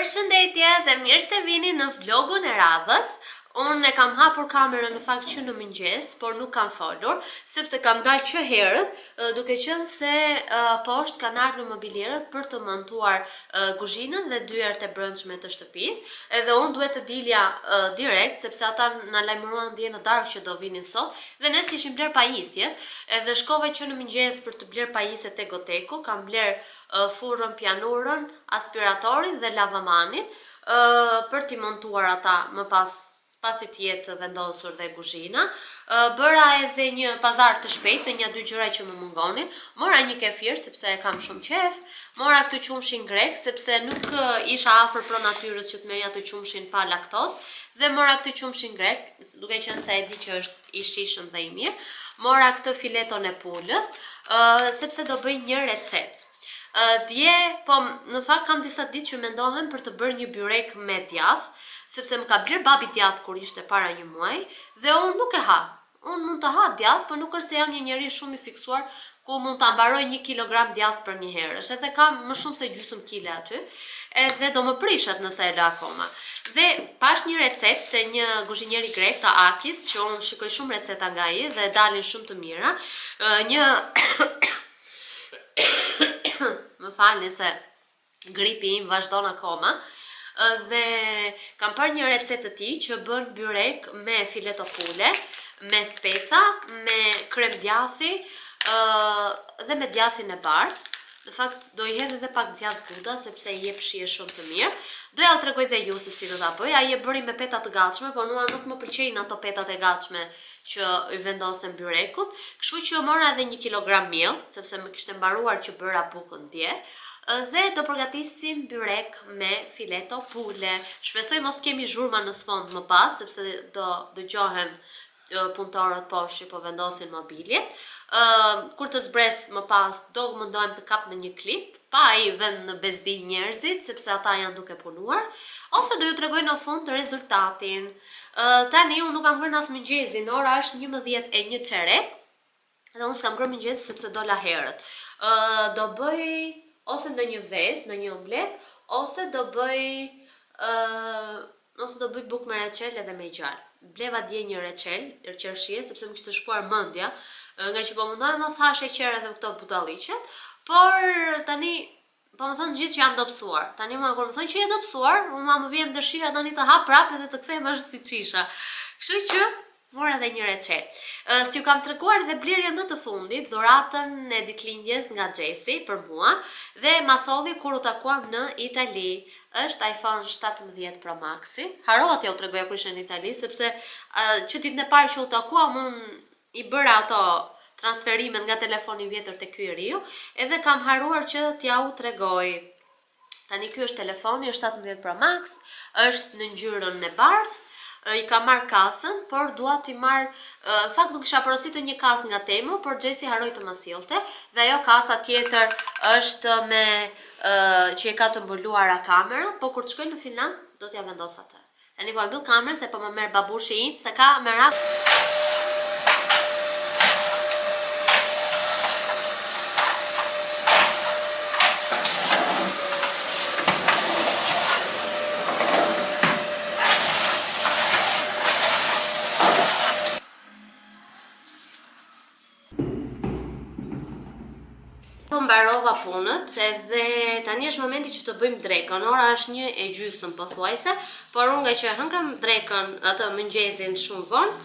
Përshëndetje dhe mirë se vini në vlogun e radhës. Unë e kam hapur kamerën në fakt që në mëngjes, por nuk kam folur, sepse kam dalë që herët, duke qenë se poshtë kanë ardhur mobilierët për të montuar kuzhinën dhe dyert e brendshme të shtëpisë. Edhe unë duhet të dilja direkt, sepse ata na lajmëruan dje në darkë që do vinin sot, dhe ne kishim bler pajisjet, edhe shkova që në mëngjes për të bler pajisjet te Goteku, kam bler furrën, pianurën, aspiratorin dhe lavamanin për t'i montuar ata më pasi t'jetë vendosur dhe kuzhina. Bëra edhe një pazar të shpejt me një dy gjëra që më mungonin. Mora një kefir sepse e kam shumë qef. Mora këtë qumshin grek sepse nuk isha afër pro natyrës që të merja të qumshin pa laktoz. Dhe mora këtë qumshin grek, duke qenë se e di që është i shishëm dhe i mirë. Mora këtë fileton e pulës, sepse do bëj një recet. Dje, po në fakt kam disa ditë që mendohem për të bërë një byrek me djath, sepse më ka bler babi djath kur ishte para një muaji, dhe unë nuk e ha. Unë mund të ha djath, por nuk është se jam një njeri shumë i fiksuar ku mund ta mbaroj 1 kilogram djath për një herësh, edhe kam më shumë se gjysmë kile aty, edhe do më prishet nëse e lë akoma. Dhe pash një recet të një kuzhinjeri grek të Akis, që unë shikoj shumë receta nga ai dhe dalin shumë të mira, më falni se gripi im vazhdon akoma, dhe kam parë një recet të tij që bën byrek me fileto pule, me speca, me krem djathi dhe me djathin e bardhë. Në fakt do i hedh edhe pak djath guda sepse i jep shije shumë të mirë. Doja u tregoj dhe ju se si do ta bëj. Ai e bëri me peta të gatshme, por mua nuk më pëlqejnë ato petat e gatshme që i vendosen byrekut. Kështu që mora edhe 1 kilogram miell, sepse më kishte mbaruar që bëra bukën dje. Dhe do përgatisim byrek me fileto pule. Shpresoj mos të kemi zhurma në sfond më pas, sepse do dëgjohen punëtorët poshtë që po vendosin mobiljet. Kur të zbres më pas do mundohem të kap në një klip, pa ai vend në bezdi njerëzit, sepse ata janë duke punuar, ose do ju tregoj në fund rezultatin. Tani unë nuk kam bërë as mëngjezin, ora është 11:01, dhe unë s'kam bërë mëngjez sepse dola herët. Do bëj ose ndonjë vezë, ndonjë omlet, ose do bëj bukë me reçel edhe me gjallë. Bleva dje një reçel, qershie, sepse më kishte shkuar mendja, nga që po mundohem mos ha sheqer edhe këto budalliqet, por tani po më thonë gjithë që jam dobësuar. Tani kur më thonë që je dobësuar, unë më vjen dëshira tani të ha prapë dhe të kthehem ashtu siç isha. Kështu që mora edhe një recet. Si ju kam treguar dhe blerjen më të fundit, dhuratën e ditëlindjes nga Xhesi për mua, dhe masolli kur u takuam në Itali. Është iPhone 17 Pro Maxi. Harova t'ja u tregoja kur isha në Itali, sepse që ditën e parë që u takuam unë i bëra ato transferimet nga telefoni vjetër te ky i riu, edhe kam haruar që t'ja u tregoj. Tani ky është telefoni, është 17 Pro Max, është në ngjyrën e bardhë. I ka marrë kasën, por dua t'i marrë, në fakt nuk kisha porositur një kasë nga Temu, por Xhesi haroi të më sillte, dhe ajo kasa tjetër është me që e ka të mbuluara kamerën, po kur të shkoj në Finland do t'ja vendos atë. Tani po e mbyll kamerën se po më merr babushi im, se ka merak. Mbarova punët, edhe tani është momenti që të bëjmë drekën. Ora është 1:30 pothuajse, por unë nga që hëngrëm drekën atë mëngjezin shumë vonë,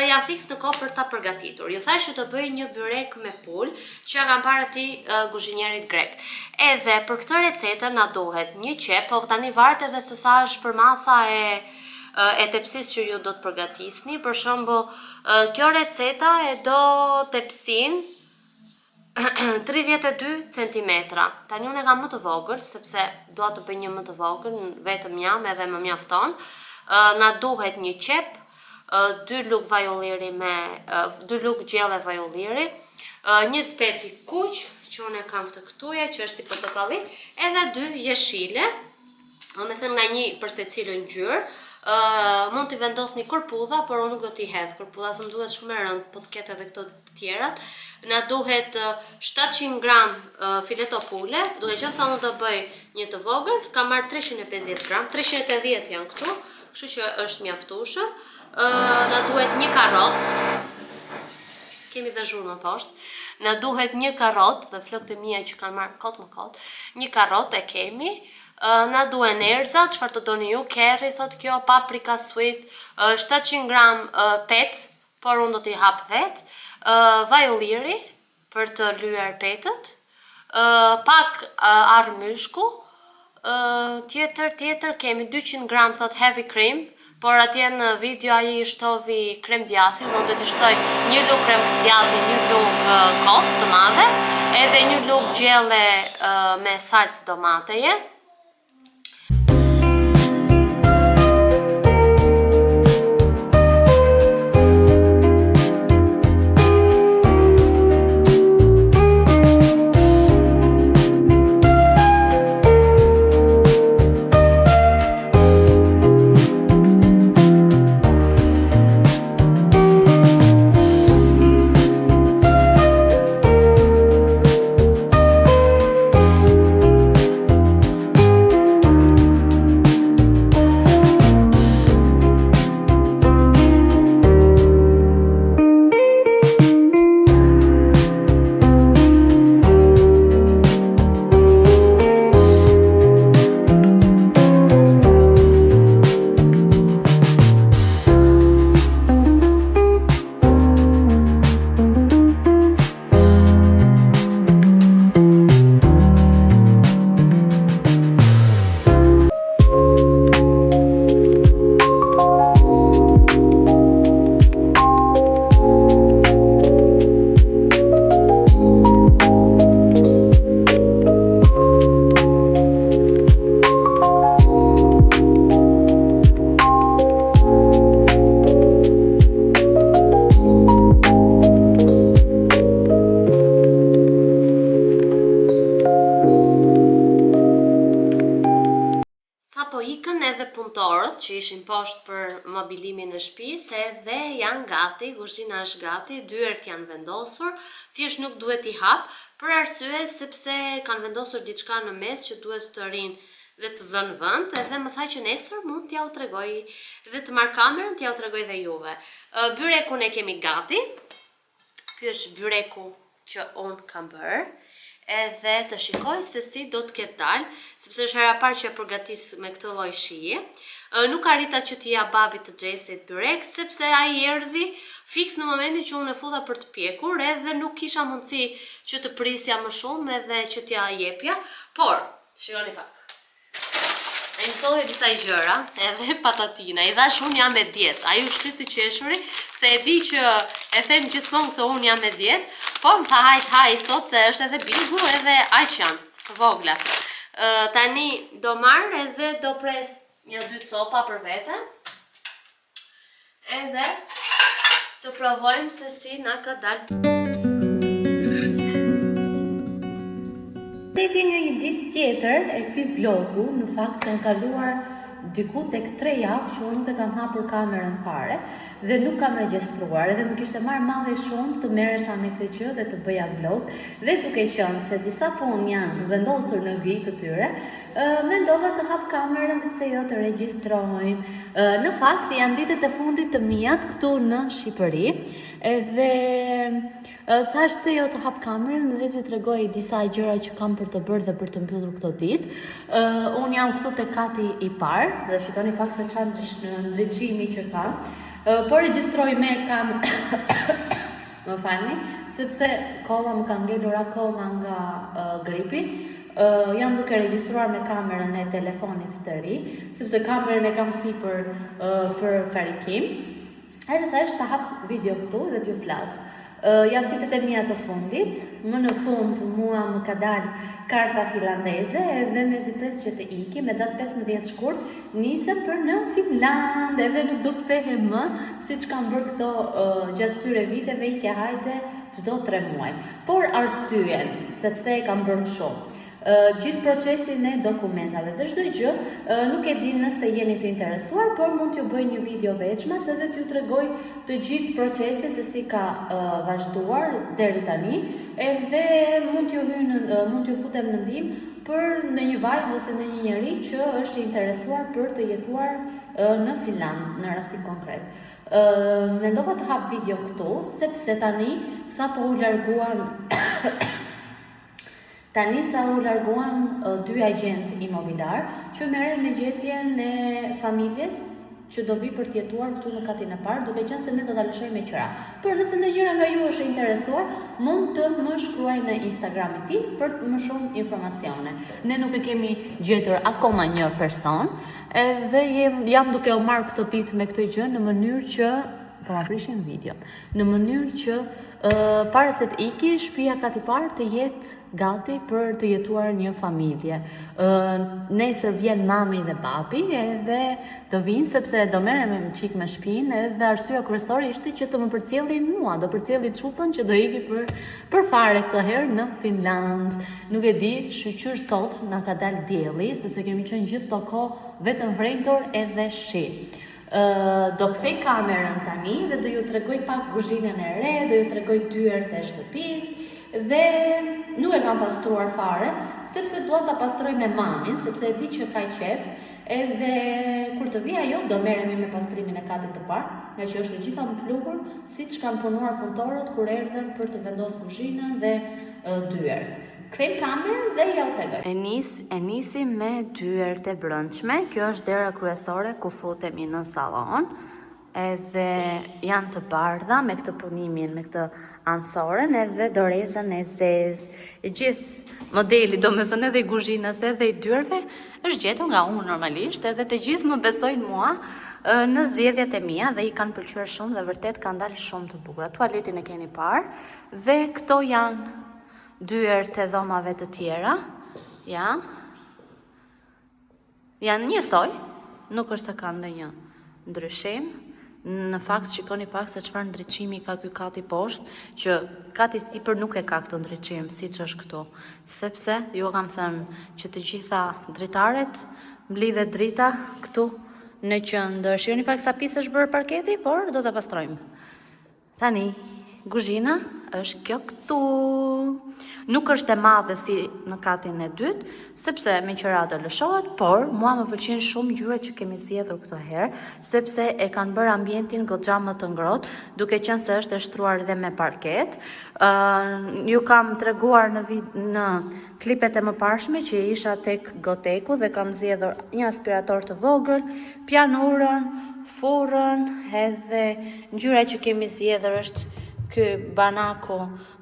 jam fiks në kohë për ta përgatitur. Ju thash që të bëj një byrek me pulë që kam parë atij kuzhinjerit grek. Edhe për këtë recetë na duhet një qep, po tani varet edhe se sa është përmasa e tepsisë që ju do të përgatisni. Për shembull, kjo receta e do tepsin 32 cm. Tani unë e kam më të vogël, sepse dua të bëj një më të vogël, vetëm jam edhe më mjafton. Na duhet një qep, 2 lugë vajolliri me 2 lugë gjelle vajolliri, një speci kuq, që unë e kam të këtuja, që është si portokalli, edhe 2 jeshile, me thënë nga një për secilën ngjyrë. Mund t'i vendosni kërpudha, por unë nuk do t'i hedh kërpudha, se më duhet shumë e rëndë, po të ketë edhe këto të tjerat. Na duhet 700 gram fileto pule, duke qenë se unë do bëj një të vogël, kam marrë 350 gram, 380 janë këtu, kështu që është mjaftueshëm. Na duhet një karrot. Kemi dhe zhurmë më poshtë. Na duhet një karrot, dhe flokët e mia që kanë marrë kot më kot. Një karrot e kemi. Na duhen erza, çfarë të doni ju, kerry thot kjo, paprika sweet, 700 gram pet, por unë do t'i hap vet. Vaj ulliri për të lyer petët. Pak armyshku. Tjetër kemi 200 gram thot heavy cream, por atje në video ai shtovi krem djathi, unë do t'i shtoj një lug krem djathi, një lug kos të madhe, edhe një lug gjelle me salcë domateje. Edhe punëtorët që ishin poshtë për mobilimin e shtëpisë edhe janë gati, kuzhina është gati, dyert janë vendosur, thjesht nuk duhet i hap, për arsye sepse kanë vendosur diçka në mes që duhet të rinë dhe të zënë vend, edhe më tha që nesër mund t'ja u tregoj dhe të marr kamerën t'ja u tregoj dhe juve. Byrekun e kemi gati. Ky është byreku që unë kam bërë. Edhe të shikoj se si do të ketë dalë, sepse është hera parë që e përgatis me këtë lloj shije. Nuk arrita që t'i ja babit të Xhesit byrek, sepse ai erdhi fiks në momentin që unë e futa për të pjekur, edhe nuk kisha mundësi që të prisja më shumë edhe që t'ja jepja, por, shikoni pak. Ai më solli disa gjëra, edhe patatina. I thash unë jam me dietë. Ai u shkrisi qeshuri, se e di që e them gjithmonë këtë unë jam me dietë, por më tha haj sot se është edhe bingu edhe aq janë, të vogla. Tani do marr edhe do pres një 2 copa për vete. Edhe të provojmë se si na ka dalë. Një ditë tjetër e këtij vlogu, në fakt kanë kaluar diku tek 3 javë që unë nuk e kam hapur kamerën fare dhe nuk kam regjistruar, edhe më kishte marrë malli shumë të merresha me këtë gjë dhe të bëja vlog, dhe duke qenë se disa punë janë vendosur në vijë të tyre, mendova të hap kamerën dhe pse jo të regjistrojmë. Në fakt janë ditët e fundit të mia këtu në Shqipëri, edhe thash pse jo të hap kamerën dhe t'ju tregoj disa gjëra që kam për të bërë dhe për të mbyllur këto ditë. Unë jam këtu te kati i parë, dhe shikoni pak se çfarë ndriçimi që kam. Po regjistroj me më falni, sepse kolla më ka ngelur akoma nga gripi. Jam duke regjistruar me kamerën e telefonit të ri, sepse kamerën e kam sipër për karikim. Edhe thash ta hap video këtu dhe t'ju flas. Janë ditët e mia të fundit, më në fund mua më ka dalë karta finlandeze edhe me zipres që të iki, me datë 15 shkurt, nisem për në Finland, edhe nuk do kthehem më, si që kam bërë këto gjatë këtyre viteve, i ke hajde çdo 3 muaj. Por arsyen, sepse e kam bërë shumë. gjithë procesin e dokumentave dhe çdo gjë. Nuk e di nëse jeni të interesuar, por mund t'ju bëj një video veçmas edhe t'ju tregoj të gjithë procesin se si ka vazhduar deri tani, edhe mund t'ju futem në ndihmë për në një vajzë ose në një njeri që është i interesuar për të jetuar në Finland, në rastin konkret. Mendova të hap video këtu, sepse tani sa u larguan dy agent imobiliar që merren me gjetjen e familjes që do vi për të jetuar këtu në katin e parë, duke qenë se ne do ta lëshojmë me qira. Por nëse ndonjëra nga ju është e interesuar, mund të më shkruaj në Instagramin tim për më shumë informacione. Ne nuk e kemi gjetur akoma një person, dhe jam duke u marrë këtë ditë me këtë gjë në mënyrë që po ma prishin video. Në mënyrë që para se të iki, shtëpia kati parë të jetë gati për të jetuar një familje. Nesër vjen mami dhe babi edhe të vinë sepse do merrem me çik me shtëpinë, edhe arsyeja kryesore ishte që të më përcjellin mua, do përcjellin çupën që do iki për fare këtë herë në Finland. Nuk e di, shqyr sot na ka dalë dielli, sepse kemi qenë gjithë të kohë vetëm vrentor edhe shi. Do kthej kamerën tani dhe do ju tregoj pak kuzhinën e re, do ju tregoj dyert e shtëpisë dhe nuk e kam pastruar fare, sepse dua ta pastroj me mamin, sepse e di që ka qef, edhe kur të vi ajo do merremi me pastrimin e katit të parë, nga që është e gjitha më pluhur, siç kanë punuar punëtorët kur erdhën për të vendosur kuzhinën dhe dyert. Kthejmë kamerën dhe ja u tregoj. E nisi me dyert e brendshme. Kjo është dera kryesore ku futemi në sallon. Edhe janë të bardha me këtë punimin, me këtë ansoren edhe dorezën e zezë. E gjithë modeli, do me thënë edhe i kuzhinës edhe i dyerve, është gjetur nga unë normalisht, edhe të gjithë më besojnë mua në zgjedhjet e mia dhe i kanë pëlqyer shumë dhe vërtet kanë dalë shumë të bukura. Tualetin e keni parë dhe këto janë dyert e dhomave të tjera, ja. Janë njësoj, nuk është se kanë ndonjë ndryshim. Në fakt shikoni pak se çfarë ndriçimi ka ky kati poshtë, që kati sipër nuk e ka këtë ndriçim siç është këtu, sepse ju kam thënë që të gjitha dritaret mblidhet drita këtu në qendër. Shikoni pak sa pisë është bërë parketi, por do ta pastrojmë. Tani kuzhina është kjo këtu. Nuk është e madhe si në katin e dytë, sepse me qira do lëshohet, por mua më pëlqen shumë ngjyrat që kemi zgjedhur këtë herë, sepse e kanë bërë ambientin goxha më të ngrohtë, duke qenë se është e shtruar dhe me parket. Ju kam treguar në klipet e mëparshme që isha tek goteku dhe kam zgjedhur një aspirator të vogël, pianurën, furrën, edhe ngjyra që kemi zgjedhur është ky banaku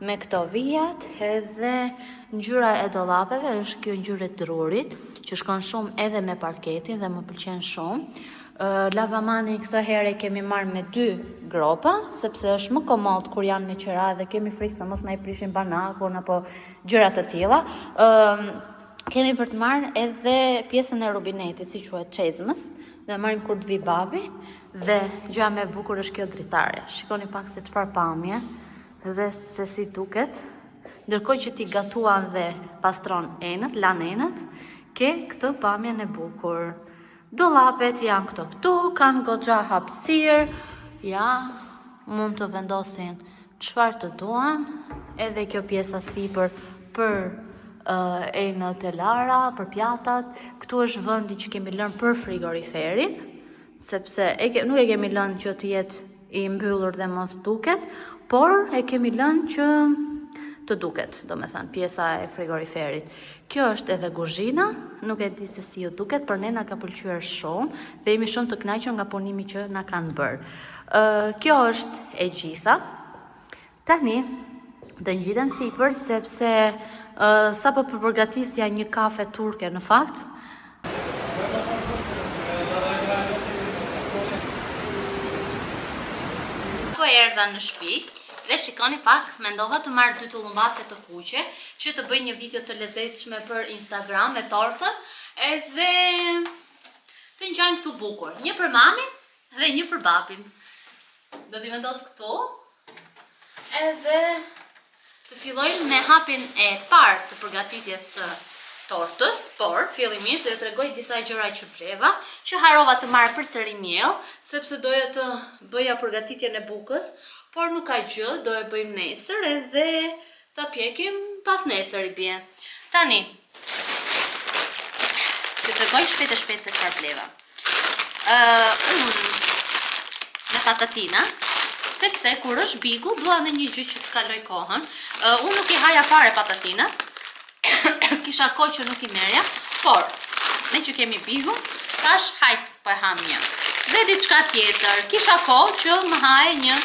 me këto vijat, edhe ngjyra e dollapeve është kjo ngjyrë e drurit, që shkon shumë edhe me parketin dhe më pëlqen shumë. Lavamani këtë herë kemi marrë me 2 gropa, sepse është më komod kur janë me qira dhe kemi frikë se mos na i prishin banakun apo gjëra të tilla. Kemi për të marrë edhe pjesën e rubinetit, si quhet çezmës, dhe marrim kur të vi babi. Dhe gjëja më e bukur është kjo dritare. Shikoni pak se çfarë pamje dhe se si duket. Ndërkohë që ti gatuan dhe pastron enët, lan enët, ke këtë pamjen e bukur. Dollapet janë këtu, kanë goxha hapësirë, ja, mund të vendosin çfarë të duan, edhe kjo pjesa sipër për enët e lara, për pjatat. Këtu është vendi që kemi lënë për frigoriferin, sepse nuk e kemi lënë që të jetë i mbyllur dhe mos duket, por e kemi lënë që të duket, do me thënë, pjesa e frigoriferit. Kjo është edhe kuzhina, nuk e di se si ju duket, për ne na ka pëlqyer shumë dhe jemi shumë të kënaqur nga punimi që na kanë bërë. Kjo është e gjitha. Tani do ngjitem sipër sepse sapo përgatisja një kafe turke në fakt. Po erdha në shtëpi dhe shikoni pak, mendova të marr 2 tullumbace të kuqe që të bëj një video të lezetshme për Instagram me tortën, edhe të ngjajnë këtu bukur. Një për mamin dhe një për babin. Do t'i vendos këtu. Edhe të fillojmë me hapin e parë të përgatitjes së tortës, por fillimisht do t'ju tregoj disa gjëra që bleva, që harova të marr përsëri miell, sepse doja të bëja përgatitjen e bukës, por nuk ka gjë, do e bëjmë nesër edhe ta pjekim pas nesër i bie. Tani, t'ju tregoj shpejt se çfarë bleva. Unë me patatina, sepse kur është bigu, dua edhe një gjë që të kaloj kohën. Unë nuk i haja fare patatina, kisha kohë që nuk i merja, por me që kemi bigu, tash hajt po e ham një. Dhe diçka tjetër, kisha kohë që më haje një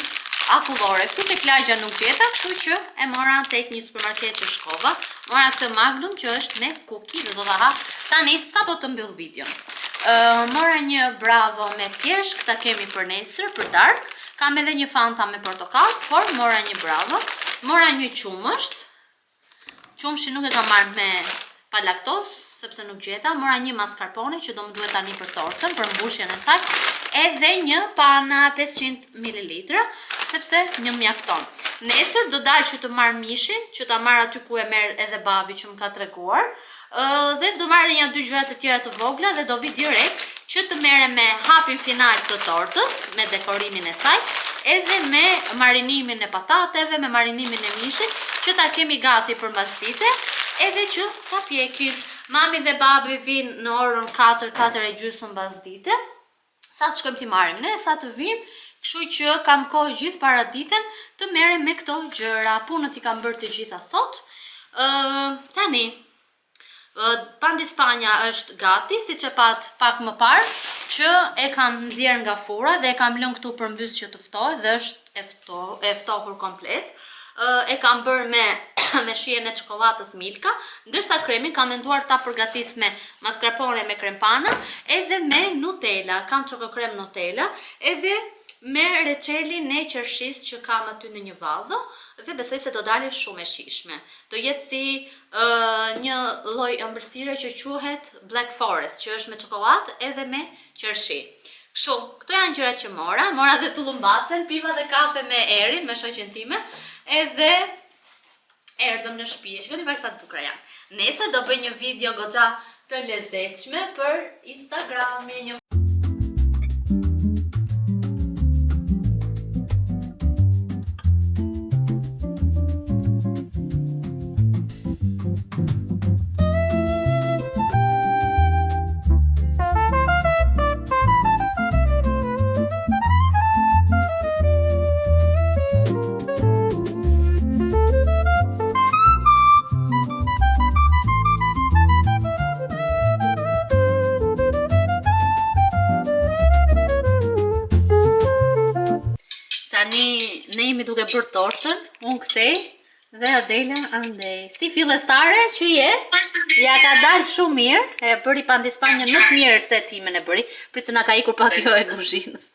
akullore. Këtu tek lagja nuk gjeta, kështu që e mora tek një supermarket që shkova. Mora këtë Magnum që është me kuki dhe do ta ha tani sapo të mbyll videon. Mora një Bravo me pjesh, këta kemi për nesër, për darkë. Kam edhe një Fanta me portokall, por mora një Bravo. Mora një qumësht. Qumshi nuk e kam marrë me pa laktoz, sepse nuk gjeta. Mora një mascarpone që do më duhet tani për tortën, për mbushjen e saj. Edhe një pana 500 ml, sepse një mjafton. Nesër do dalë që të marrë mishin, që ta marrë aty ku e merr edhe babi që më ka treguar. Dhe do marrë një 2 gjëra të tjera të vogla dhe do vi direkt që të merre me hapin final të tortës, me dekorimin e saj, edhe me marinimin e patateve, me marinimin e mishit, që ta kemi gati për mbasdite, edhe që ta pjekim. Mami dhe babi vinë në orën 4:30 mbasdite. Sa të shkojmë t'i marrim ne, sa të vim, kështu që kam kohë gjithë para ditën të merrem me këto gjëra. Punët i kam bërë të gjitha sot. Tani, pandi Spanja është gati, siç e pat pak më parë, që e kam nxjerr nga fura dhe e kam lënë këtu përmbys që të ftohet dhe është e ftohur komplet. E kam bërë me shijen e çokoladës Milka, ndërsa kremin kam menduar ta përgatis me mascarpone me krem pana, edhe me Nutella, kam çokokrem Nutella, edhe me reçelin e qershisë që kam aty në një vazo, dhe besoj se do dalë shumë e shijshme. Do jetë si një lloj ëmbëlsire që quhet Black Forest, që është me çokoladë edhe me qershi. Kështu, këto janë gjërat që mora dhe tullumbacen, piva dhe kafe me Erin, me shoqen time, edhe erdhëm në shtëpi. Shikoni pak sa të bukura janë. Nesër do bëj një video goxha të lezetshme për Instagramin. Tani ne jemi duke bërë tortën, unë këtej dhe Adela andej. Si fillestare që je, ja ka dalë shumë mirë, e bëri pandi Spanja në të mirë se timen e bëri, pritë na ka ikur pak jo e kuzhinës.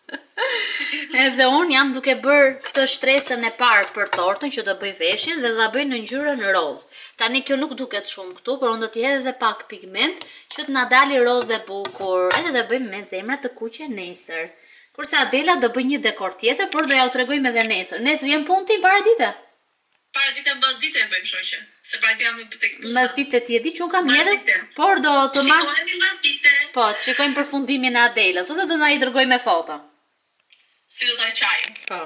Edhe unë jam duke bërë këtë shtresën e parë për tortën që do bëj veshin dhe do bëj në ngjyrën roz. Tani kjo nuk duket shumë këtu, por unë do t'i hedh edhe pak pigment që të na dali roz e bukur, edhe do bëjmë me zemra të kuqe nesër. Kurse Adela do bëj një dekor tjetër, por do ja u tregojmë edhe nesër. Nesër vjen punë ti para dite? Para dite mbasdite e bëjmë shoqe. Se para dite jam në tek punë. Mbasdite ti e di që unë kam njerëz, por do të marr. Shikojmë mbasdite. Po, të shikojmë përfundimin e Adelës, ose do na i dërgoj me foto. Si do ta çajim. Po.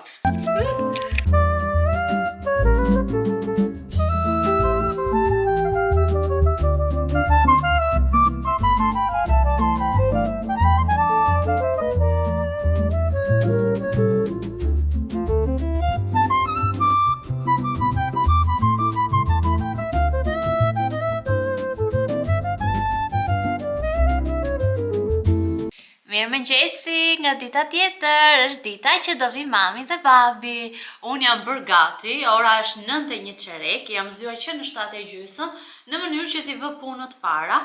Mirëmëngjesi nga dita tjetër, është dita që do vi mami dhe babi. Unë jam bërë gati, ora është 9:01, jam zgjuar që në 7:30, në mënyrë që t'i vë punët para.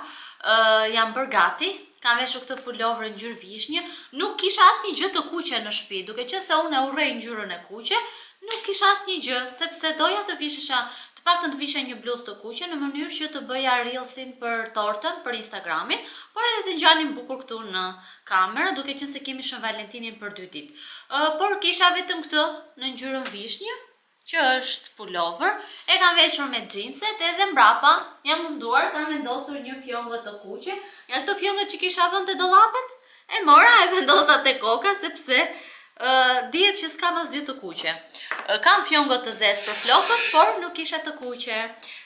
Jam bërë gati, kam veshur këtë pulovër ngjyrë vishnje, nuk kisha asnjë gjë të kuqe në shtëpi, duke qenë se unë e urrej ngjyrën e kuqe, nuk kisha asnjë gjë, sepse doja të vishesha të paktën të visha një bluzë të kuqe në mënyrë që të bëja reelsin për tortën, për Instagramin, por edhe të ngjanim bukur këtu në kamerë, duke qenë se kemi Shën Valentinin për 2 ditë. Por kisha vetëm këtë në ngjyrën vishnje, që është pullover, e kam veshur me xhinset edhe mbrapa jam munduar, kam vendosur një fjongë të kuqe. Ja këto fjongët që kisha vënë te dollapet, e mora e vendosa te koka sepse dihet që s'kam asgjë të kuqe. Kam fjongët të zezë për flokët, por nuk kisha të kuqe.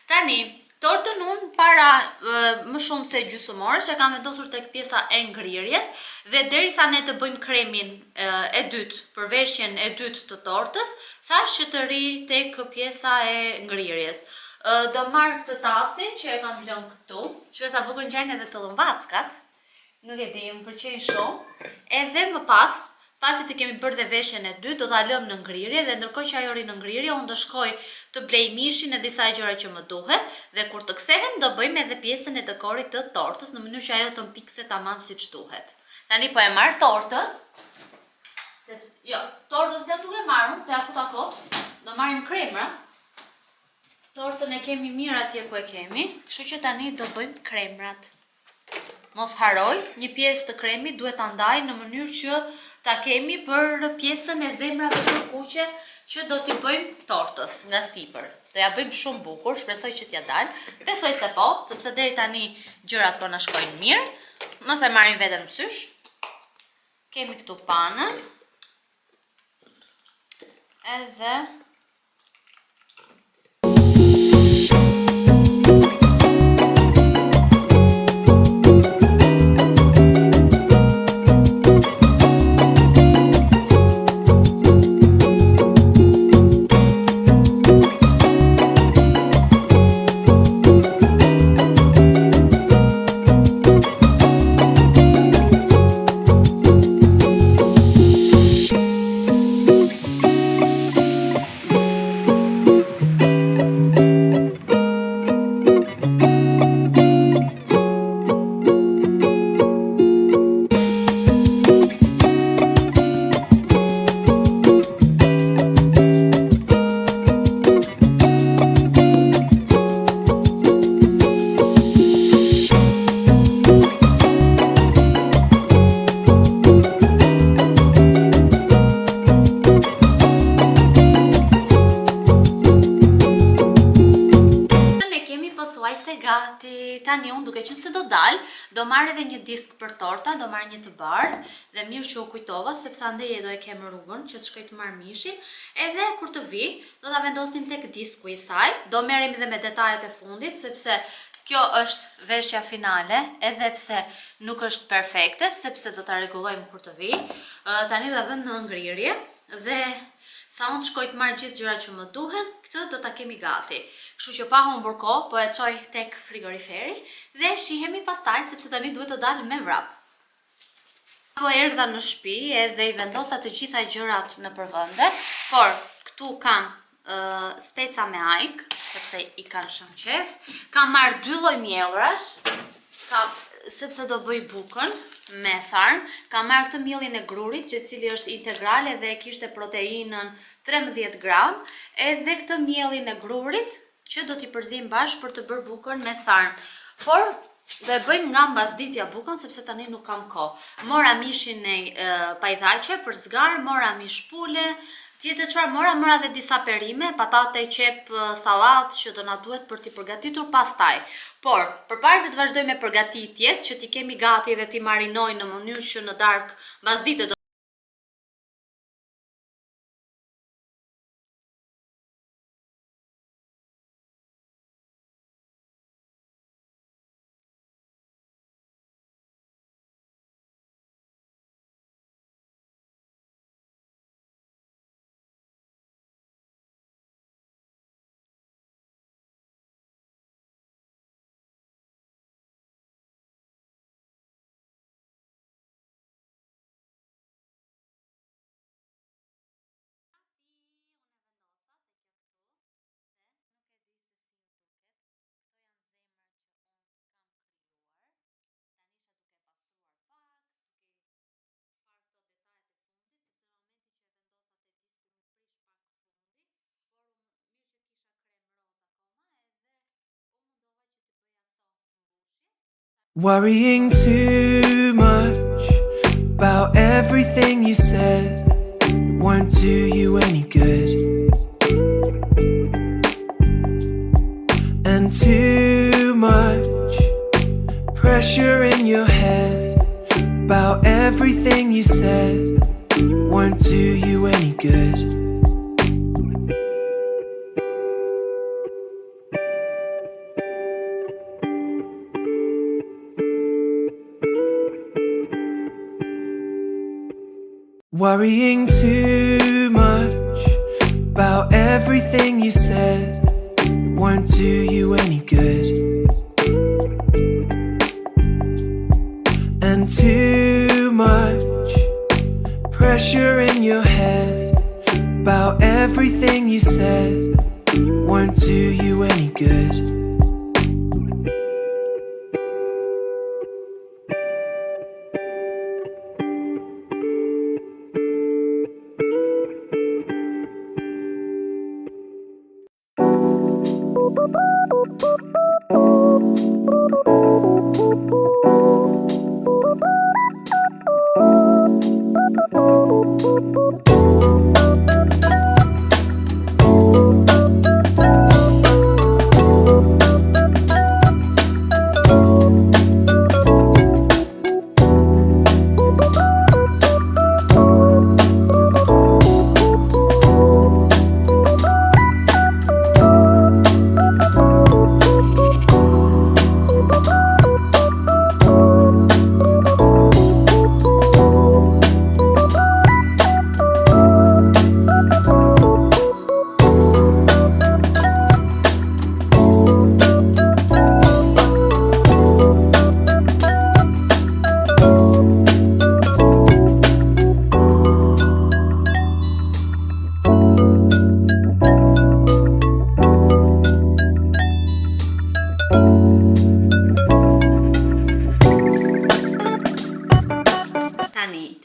Tani, tortën unë para më shumë se gjysmore që kam vendosur tek pjesa e ngrirjes dhe derisa ne të bëjmë kremin e dytë, për veshjen e dytë të tortës, thash që të ri tek pjesa e ngrirjes. Do marr këtë tasin që e kam lënë këtu, që sa bukur ngjajnë edhe të llëmbackat. Nuk e di, më pëlqejnë shumë. Edhe më pasi të kemi bërë dhe veshjen e dytë, do ta lëm në ngrirje dhe ndërkohë që ajo ri në ngrirje, unë do shkoj të blej mishin e disa gjëra që më duhet dhe kur të kthehem do bëjmë edhe pjesën e dekorit të tortës në mënyrë që ajo të mpikse tamam siç duhet. Tani po e marr tortën. Tortën se duke marrën, se ja futa kot. Do marrim kremrat. Tortën e kemi mirë atje ku e kemi, kështu që tani do bëjmë kremrat. Mos haroj, një pjesë të kremit duhet ta ndaj në mënyrë që ta kemi për pjesën e zemrave të kuqe që do t'i bëjmë tortës nga sipër. Do ja bëjmë shumë bukur, shpresoj që t'ja dalë. Besoj se po, sepse deri tani gjërat po na shkojnë mirë. Mos e marrim veten në sysh. Kemi këtu panën. Edhe gati. Tani unë duke qenë se do dalë, do marrë edhe një disk për torta, do marrë një të bardhë dhe mirë që u kujtova sepse andej do e kem rrugën që të shkoj të marr mishin. Edhe kur të vi, do ta vendosim tek disku i saj. Do merrem edhe me detajet e fundit sepse kjo është veshja finale, edhe pse nuk është perfekte, sepse do ta rregullojmë kur të vi. Tani do ta vëmë në ngrirje dhe sa unë të shkoj të marrë gjithë gjërat që më duhen, këtë do ta kemi gati. Kështu që pa humbur kohë, po e çoj tek frigoriferi dhe shihemi pastaj sepse tani duhet të dalë me vrap. Po erdha në shtëpi edhe i vendosa të gjitha gjërat në përvende, por këtu kam speca me ajk, sepse i kanë shumë qef. Kam marrë 2 lloj mjellrash, sepse do bëj bukën me tharm. Kam marrë këtë mjellin e grurit, që cili është integral dhe e kishte proteinën 13 gram, edhe këtë mjellin e grurit që do t'i përzim bashkë për të bërë bukën me tharm. Por do e bëjmë nga mbasditja bukën sepse tani nuk kam kohë. Mora mishin e pajdaqe për zgar, mora mish pule, tjetër çfarë mora dhe disa perime, patate, qep, sallat që do na duhet për t'i përgatitur pastaj. Por përpara se të vazhdojmë me përgatitjet, që t'i kemi gati dhe t'i marinoj në mënyrë që në darkë mbasditë worrying too much about everything you said. It won't do you any good. about everything you said won't do you any good. Worrying too much about everything you said won't do you any good. And too much pressure in your head about everything you said won't do you any good.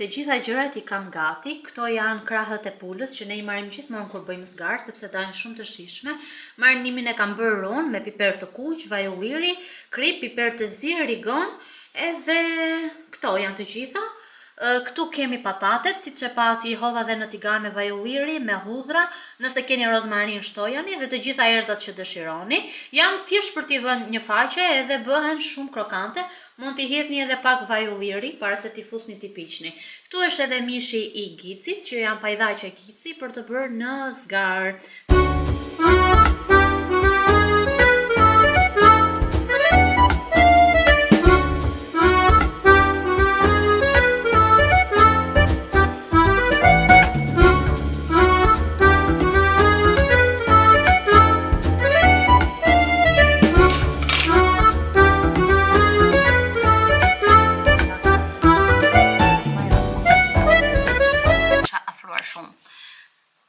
Të gjitha gjërat I kam gati, këto janë krahët e pulës që ne I marrim gjithmonë kur bëjmë zgar, sepse dalin shumë të shijshme. Marinimin e kam bërë unë me piper të kuq, vaj ulliri, krip, piper të zi, rigon, edhe këto janë të gjitha. Këtu kemi patatet, siç e pati I hodha dhe në tigan me vaj ulliri, me hudhra, nëse keni rozmarin shtojani dhe të gjitha erëzat që dëshironi. Janë thjesht për t'i vënë një faqe edhe bëhen shumë krokante. Mund t'i hedhni edhe pak vaj ulliri para se t'i fusni t'i piqni. Këtu është edhe mishi I gicit, që janë pajdaqe gici për të bërë në zgar.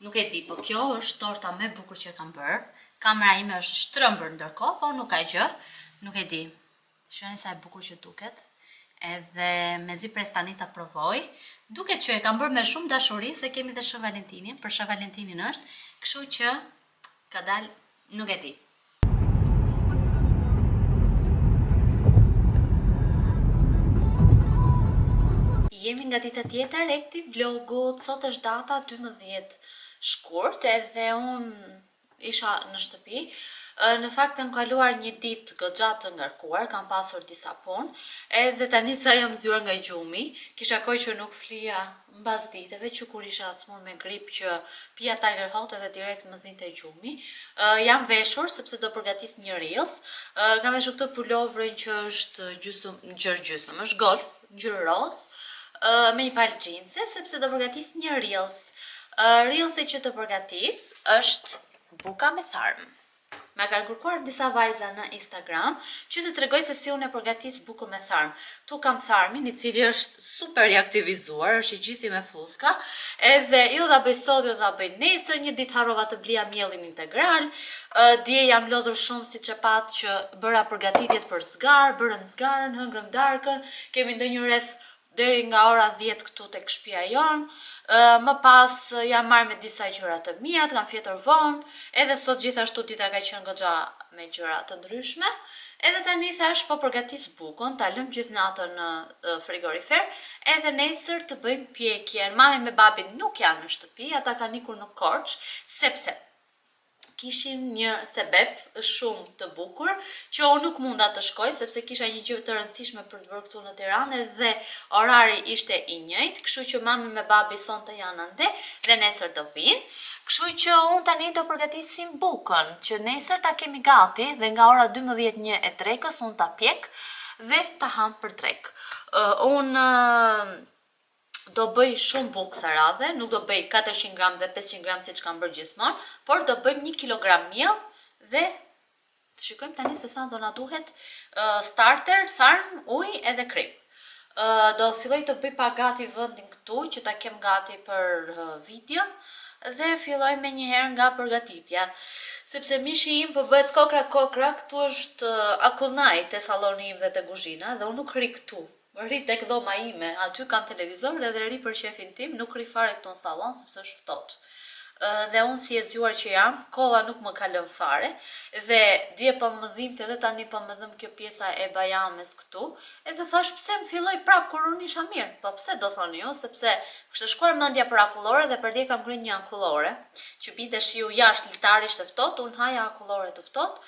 Nuk e di, po kjo është torta më e bukur që kam bërë. Kamera ime është shtrëmbër ndërkohë, po nuk ka gjë. Nuk e di. Shihoni sa e bukur që duket. Edhe mezi pres tani ta provoj. Duket që e kam bërë me shumë dashuri se kemi dhe Shën Valentinin, për Shën Valentinin është, kështu që ka dalë, nuk e di. Jemi nga dita tjetër e këtij vlogu, sot është data 12 shkurt edhe unë isha në shtëpi. Në fakt kam kaluar një ditë goxha të ngarkuar, kam pasur disa punë, edhe tani sa jam zgjuar nga gjumi, kisha kohë që nuk flija mbas ditëve, që kur isha smur me grip që pija Tiger Hot edhe direkt më zinte gjumi. Jam veshur sepse do përgatis një reels. Kam veshur këtë pulovrin që është gjysmë, është golf, ngjyrë roz, me një palë xhinse sepse do përgatis një reels. Reelsi që të përgatis është buka me tharm. Ma kanë kërkuar disa vajza në Instagram që të tregoj se si unë e përgatis bukën me tharm. Tu kam tharmin I cili është super I aktivizuar, është I gjithi me fuska, edhe jo dha bëj sot, jo dha bëj nesër, një ditë harrova të blija miellin integral, dje jam lodhur shumë siç e pat që bëra përgatitjet për zgar, bërëm zgarën, hëngrëm darkën, kemi ndonjë rreth deri nga ora 10 këtu tek shtëpia jon. Më pas jam marrë me disa gjëra të mia, kam fjetur vonë, edhe sot gjithashtu dita ka qenë goxha me gjëra të ndryshme. Edhe tani thash po përgatis bukën, ta lëm gjithë natën në frigorifer, edhe nesër të bëjmë pjekjen. Mami me babin nuk janë në shtëpi, ata kanë ikur në Korçë, sepse kishim një sebeb shumë të bukur që unë nuk munda të shkoj sepse kisha një gjë të rëndësishme për të bërë këtu në Tiranë dhe orari ishte i njëjtë, kështu që mami me babi sonte janë ande dhe nesër do vinë. Kështu që unë tani do përgatisim bukën, që nesër ta kemi gati dhe nga ora 12:01 e drekës unë ta pjek dhe ta ham për drek. Unë do bëj shumë bukë sa radhe, nuk do bëj 400 gram dhe 500 gram si që kam bërë gjithmonë, por do bëjmë 1 kilogram miell dhe të shikojmë tani se sa do na duhet starter, tharm, ujë edhe krip. Do filloj të bëj pa gati vendin këtu që ta kem gati për video dhe filloj me njëherë nga përgatitja. Sepse mishi im po bëhet kokra, këtu është akullnaj te salloni im dhe te kuzhina dhe unë nuk rri këtu. Rri tek dhoma ime, aty kam televizor dhe rri për shefin tim, nuk rri fare këtu në sallon sepse është ftohtë. Dhe unë si e zgjuar që jam, kolla nuk më ka lënë fare dhe dje po më dhimbte edhe tani po më dhëm kjo pjesa e bajames këtu, edhe thash pse më filloi prap kur unë isha mirë. Po pse do thoni ju, sepse kishte shkuar mendja për akullore dhe për dje kam ngritur një akullore, që binte shiu jashtë litari ishte ftohtë, unë haja akullore të ftohtë.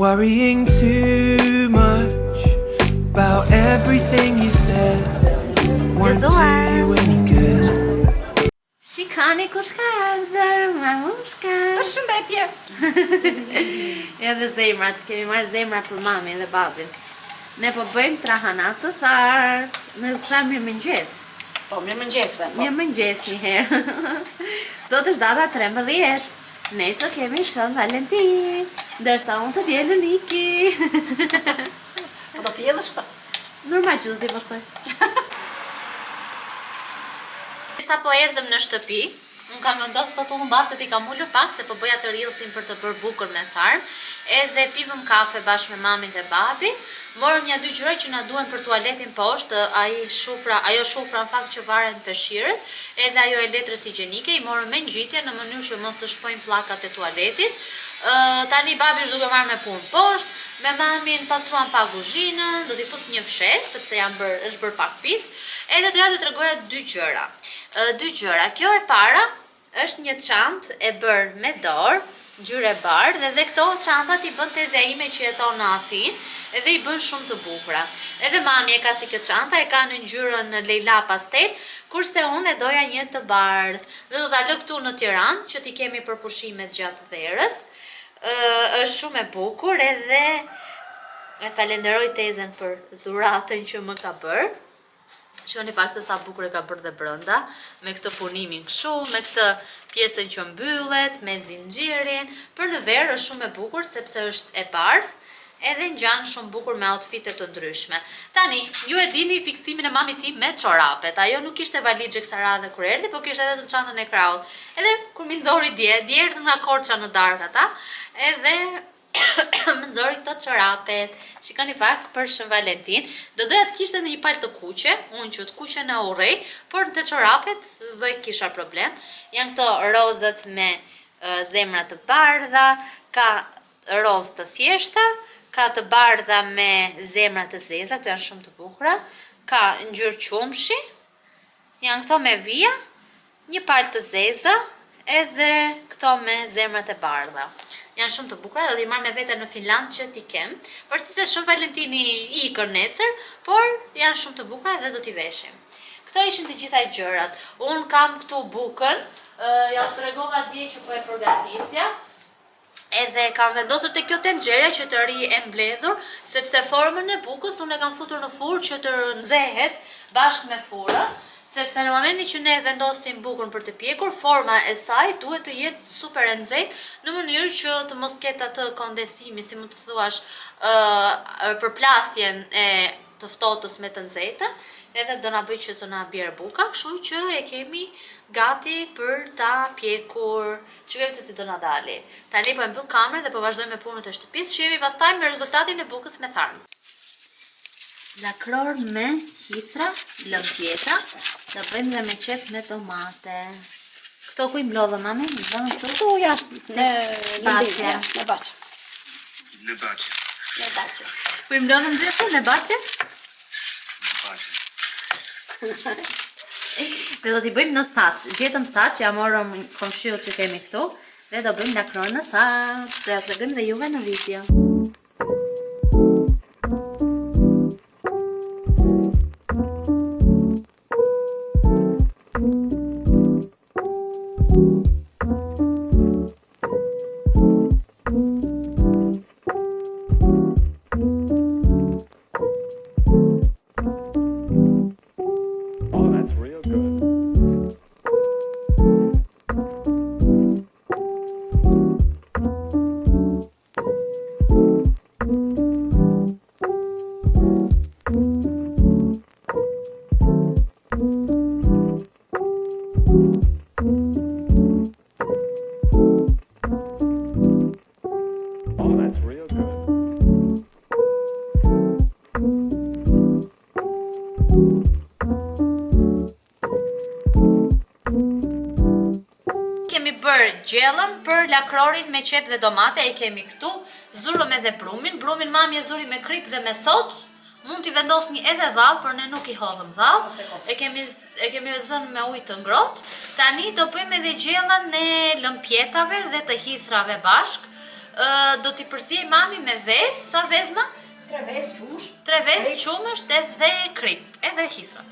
Worrying too much about everything you said won't do you any good. Shikoni kush ka ardhur, mamushka. Përshëndetje. Edhe zemrat, kemi marrë zemra për mamin dhe babin. Ne po bëjmë trahanat të thartë, ne thamë mirëmëngjes. Po, mirëmëngjes. Mirëmëngjes një herë. Sot është data 13. Nesër kemi Shën Valentin, ndërsa unë të dielën iki. Po do t'i jedhësh këta? Normal që do t'i postoj. Sa po erdhëm në shtëpi, unë kam vendosur të tullën bacet i kam ullur pak se po bëja të rrillësin për të bërë bukën me tharm, edhe pivëm kafe bashkë me mamin dhe babin. Morëm një 2 gjëra që na duhen për tualetin poshtë, ajo shufra në fakt që varen peshqirët, edhe ajo e letrës higjienike, i morëm me ngjitje në mënyrë që mos të shpojnë pllakat e tualetit. Tani babi është duke marrë me punë poshtë, me mamin pastruan pa kuzhinën, do t'i fus një fshes sepse është bërë pak pis, edhe doja t'ju tregoja 2 gjëra. 2 gjëra. Kjo e para është një çantë e bërë me dorë, ngjyrë e bardhë, dhe këto çantat i bën tezja ime që jeton në Athinë, edhe i bën shumë të bukura. Edhe mami e ka si kjo çanta, e ka në ngjyrën Leila pastel, kurse unë e doja një të bardhë. Dhe do ta lë këtu në Tiranë që t'i kemi për pushimet gjatë verës. Është shumë e bukur edhe e falenderoj tezën për dhuratën që më ka bërë. Shoni pak se sa bukur e ka bërë dhe brenda, me këtë punimin kështu, me këtë pjesën që mbyllet, me zinxhirin. Për në verë është shumë e bukur sepse është e bardhë, edhe ngjan shumë bukur me outfite të ndryshme. Tani, ju e dini fiksimin e mamit tim me çorapet. Ajo nuk ishte valixhe kësaj radhe kur erdhi, por kishte vetëm çantën e krahut. Edhe kur më nxori dje erdhi nga Korça në darkë ata, edhe më nxori këto çorapet. Shikoni pak për Shën Valentin. Do doja të kishte një palë të kuqe, unë që të kuqe në urrej, por te çorapet s'do kisha problem. Janë këto rozët me zemra të bardha, ka rozë të thjeshta, ka të bardha me zemra të zeza, këto janë shumë të bukura, ka ngjyrë qumshi, janë këto me vija, një palë të zeza, edhe këto me zemrat e bardha. Janë shumë të bukura, do t'i marr me vete në Finland që t'i kem, përse se Shën Valentini i ikën nesër, por janë shumë të bukura dhe do t'i veshim. Këto ishin të gjitha gjërat. Unë kam këtu bukën, Ja u tregova dje që po e përgatisja. Edhe kam vendosur te kjo tenxhere që të ri e mbledhur, sepse formën e bukës unë e kam futur në furrë që të nxehet bashkë me furrën, sepse në momentin që ne vendosim bukën për të pjekur, forma e saj duhet të jetë super e nxehtë në mënyrë që të mos ketë atë kondensimi, si mund të thuash, përplasjen e të ftotës me të nxehtën, edhe do na bëj që të na bjerë buka, kështu që e kemi gati për ta pjekur. Shikojmë se si do na dali. Tani po e mbyll kamerën dhe po vazhdojmë me punët e shtëpisë. Shihemi pastaj me rezultatin e bukës me tharm. Lakror me hithra, lëmpjeta, do bëjmë dhe me qep me tomate. Këto ku i mblodhë, mami? Këtu jashtë në Baçe. Në baçe. Në baçe. Në baçe. Ku i mblodhëm drejtë me baçe? Në baçe. Dhe do t'i bëjmë në saç. Gjetëm saç, ja morëm komshiut që kemi këtu, dhe do bëjmë lakror në saç. Do ja tregojmë dhe juve në video. Oh, that's real good. Oh, that's real good. Kemi bërë gjellën për lakrorin me qep dhe domate, e kemi këtu, zurëm edhe brumin. Brumin mami e zuri me krip dhe me sot. Mund t'i vendosni edhe dhall, por ne nuk i hodhëm dhall. E kemi zënë me ujë të ngrohtë. Tani do bëjmë edhe gjellën e lëmpjetave dhe të hithrave bashk. Do t'i përsij mami me vezë, sa vezma? 3 vezë qush. 3 vezë qumësht edhe krip, edhe hithrat.